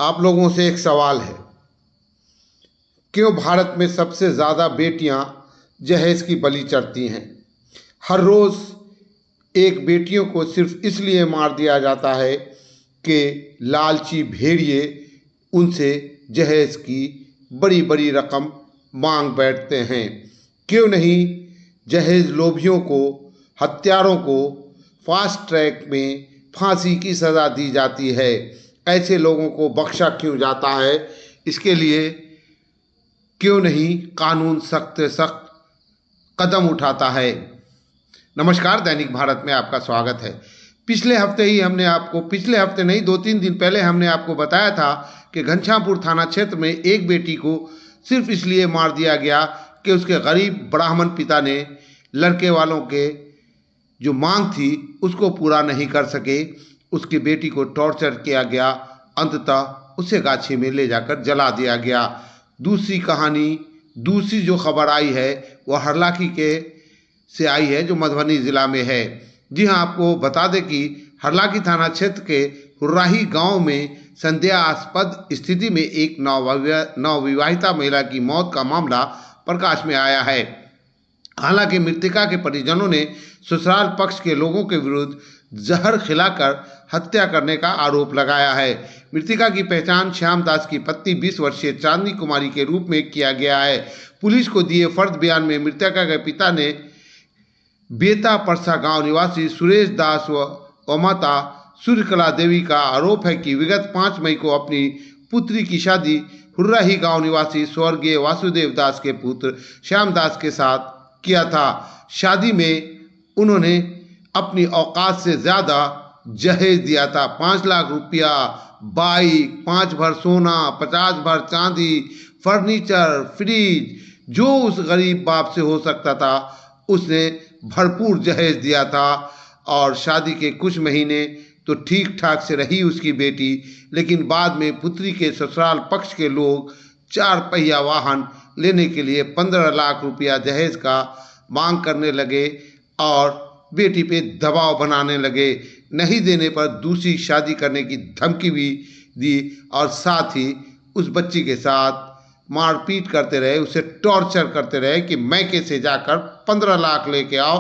आप लोगों से एक सवाल है, क्यों भारत में सबसे ज़्यादा बेटियां जहेज की बलि चढ़ती हैं? हर रोज़ एक बेटियों को सिर्फ इसलिए मार दिया जाता है कि लालची भेड़िए उनसे जहेज की बड़ी बड़ी रकम मांग बैठते हैं। क्यों नहीं जहेज लोभियों को, हत्यारों को फास्ट ट्रैक में फांसी की सज़ा दी जाती है? ऐसे लोगों को बख्शा क्यों जाता है? इसके लिए क्यों नहीं कानून सख्त से सख्त कदम उठाता है? नमस्कार, दैनिक भारत में आपका स्वागत है। पिछले हफ्ते नहीं, 2-3 दिन पहले हमने आपको बताया था कि घनश्यामपुर थाना क्षेत्र में एक बेटी को सिर्फ इसलिए मार दिया गया कि उसके गरीब ब्राह्मण पिता ने लड़के वालों के जो मांग थी उसको पूरा नहीं कर सके। उसकी बेटी को टॉर्चर किया गया, अंततः उसे गाछी में ले जाकर जला दिया गया। दूसरी जो खबर आई है वह हरलाखी से आई है, जो मधुबनी ज़िला में है। जी हाँ, आपको बता दें कि हरलाखी थाना क्षेत्र के हुर्राही गांव में संदेहास्पद स्थिति में एक नवविवाहिता महिला की मौत का मामला प्रकाश में आया है। हालांकि मृतका के परिजनों ने ससुराल पक्ष के लोगों के विरुद्ध जहर खिलाकर हत्या करने का आरोप लगाया है। मृतका की पहचान श्याम दास की पत्नी 20 वर्षीय चांदनी कुमारी के रूप में किया गया है। पुलिस को दिए फर्द बयान में मृतका के पिता ने बेता परसा गांव निवासी सुरेश दास व माता सूर्यकला देवी का आरोप है कि विगत 5 मई को अपनी पुत्री की शादी हुर्राही गांव निवासी स्वर्गीय वासुदेव दास के पुत्र श्याम दास के साथ किया था। शादी में उन्होंने अपनी औकात से ज़्यादा जहेज दिया था। 5 लाख रुपया, बाइक, 5 भर सोना, 50 भर चांदी, फर्नीचर, फ्रिज, जो उस गरीब बाप से हो सकता था उसने भरपूर जहेज दिया था। और शादी के कुछ महीने तो ठीक ठाक से रही उसकी बेटी, लेकिन बाद में पुत्री के ससुराल पक्ष के लोग 4 पहिया वाहन लेने के लिए 15 लाख रुपया जहेज का मांग करने लगे और बेटी पे दबाव बनाने लगे। नहीं देने पर दूसरी शादी करने की धमकी भी दी और साथ ही उस बच्ची के साथ मारपीट करते रहे, उसे टॉर्चर करते रहे कि मैके से जाकर 15 लाख लेके आओ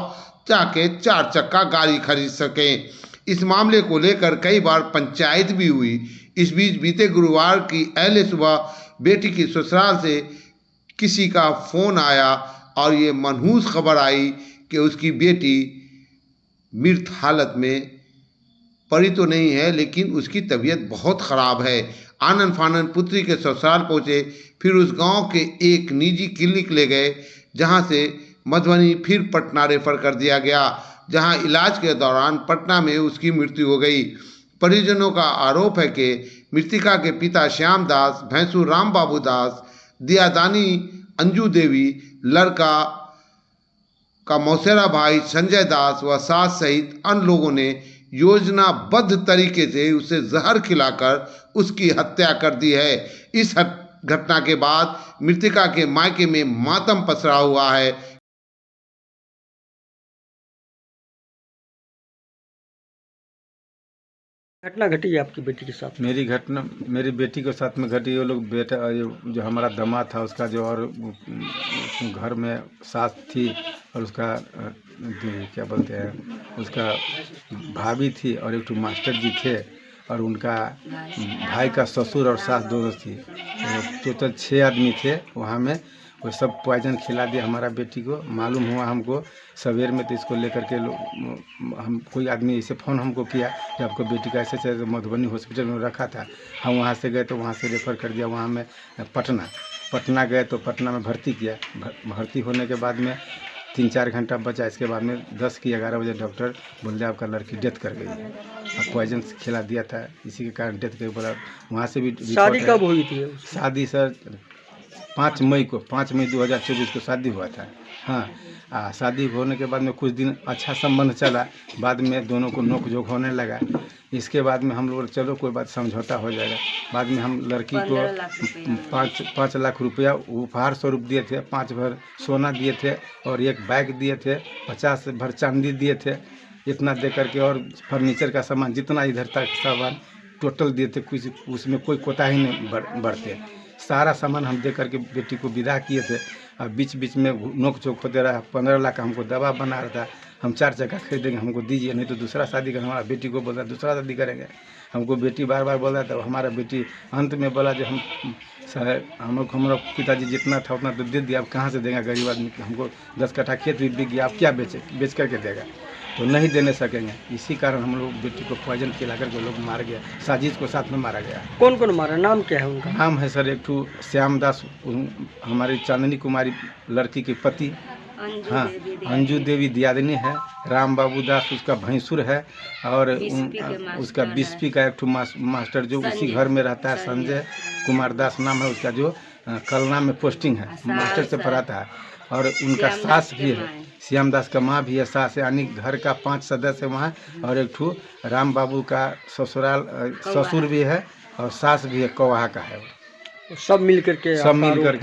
ताकि 4 चक्का गाड़ी खरीद सकें। इस मामले को लेकर कई बार पंचायत भी हुई। इस बीच बीते गुरुवार की अहले सुबह बेटी की ससुराल से किसी का फ़ोन आया और ये मनहूस खबर आई कि उसकी बेटी मृत हालत में पड़ी तो नहीं है, लेकिन उसकी तबीयत बहुत ख़राब है। आनन फानन पुत्री के ससुराल पहुँचे, फिर उस गांव के एक निजी क्लिनिक ले गए, जहां से मधुबनी फिर पटना रेफर कर दिया गया, जहां इलाज के दौरान पटना में उसकी मृत्यु हो गई। परिजनों का आरोप है कि मृतिका के पिता श्याम दास, भैंसू राम बाबू दास, दियादानी अंजू देवी, लड़का का मौसेरा भाई संजय दास व सास सहित अन्य लोगों ने योजनाबद्ध तरीके से उसे जहर खिलाकर उसकी हत्या कर दी है। इस घटना के बाद मृतका के मायके में मातम पसरा हुआ है। घटना घटी है आपकी बेटी के साथ? मेरी बेटी के साथ में घटी। वो लोग बेटा, जो हमारा दामाद था उसका जो और घर में सास थी और उसका क्या बोलते हैं, उसका भाभी थी और एक मास्टर जी थे और उनका भाई का ससुर और सास दोनों थी। टोटल 6 आदमी थे वहाँ में। वो सब पॉइजन खिला दिया हमारा बेटी को। मालूम हुआ हमको सवेर में, तो इसको लेकर के हम कोई आदमी ऐसे फ़ोन हमको किया कि आपको बेटी का ऐसे मधुबनी हॉस्पिटल में रखा था। हम वहाँ से गए तो वहाँ से रेफ़र कर दिया वहाँ में पटना गए तो पटना में भर्ती किया। भर्ती होने के बाद में 3-4 घंटा बचा। इसके बाद में 10 की 11 बजे डॉक्टर बोले आपका लड़की डेथ कर गई है, अब पॉइजन खिला दिया था, इसी के कारण डेथ कर बोला। वहाँ से भी शादी कब हुई थी? शादी सर 5 मई 2024 को शादी हुआ था। हाँ, शादी होने के बाद में कुछ दिन अच्छा संबंध चला, बाद में दोनों को नोक झोंक होने लगा। इसके बाद में हम लोग चलो कोई बात समझौता हो जाएगा। बाद में हम लड़की को 5 लाख रुपया उपहार स्वरूप दिए थे, 5 भर सोना दिए थे और एक बैग दिए थे, 50 भर चांदी दिए थे। इतना दे करके और फर्नीचर का सामान जितना इधर तक सामान टोटल देते, कुछ उसमें कोई कोताही नहीं बरते। सारा सामान हम दे करके बेटी को विदा किए थे। और बीच बीच में नोक चोक होते रहा। 15 लाख हमको दवा बना रहा था, हम 4 चक्का खरीदेंगे, हमको दीजिए, नहीं तो दूसरा शादी कर। हमारा बेटी को बोला दूसरा शादी करेंगे। हमको बेटी बार बार बोला था। हमारा बेटी अंत में बोला जो हमारा पिताजी जितना था उतना तो दे दिया, अब कहाँ से देगा गरीब आदमी। हमको 10 कट्ठा खेत भी बिक गया, अब क्या बेच करके देगा, तो नहीं देने सकेंगे। इसी कारण हम लोग बेटी को पॉइजन खिला करके लोग मार गया, साजिश को साथ में मारा गया। कौन कौन मारा, नाम क्या है उनका? नाम है सर एक ठू श्याम दास, हमारी चांदनी कुमारी लड़की के पति, हाँ अंजू देवी दियादिनी है। राम बाबू दास उसका भैंसुर है। और उसका बीसपी का एक ठू मास्टर जो उसी घर में रहता है, संजय कुमार दास नाम है उसका, जो कलना में पोस्टिंग है, मास्टर से पढ़ाता है। और उनका सास भी है, श्याम दास का माँ भी है, सास है, यानी घर का 5 सदस्य वहाँ। और एक ठू राम बाबू का ससुराल ससुर भी है और सास भी है, कौहा का है। सब मिल करके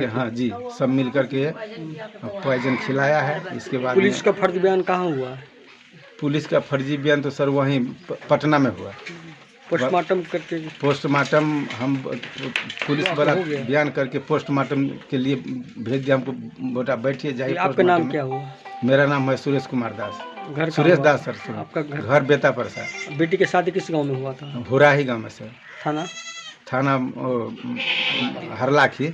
हाँ जी, सब मिल करके पॉइजन खिलाया है। इसके बाद पुलिस का फर्जी बयान कहाँ हुआ? पुलिस का फर्जी बयान तो सर वहीं पटना में हुआ। पोस्टमार्टम करके पोस्टमार्टम हम पुलिस वाला बयान करके पोस्टमार्टम के लिए भेज दिया। हमको बेटा बैठिए जाइए। आपका नाम क्या हुआ? मेरा नाम है सुरेश कुमार दास। घर सुरेश दास सर। आपका घर बेता पर सर। बेटी की शादी किस गांव में हुआ था? भुराही गाँव में सर। थाना थाना हरलाखी।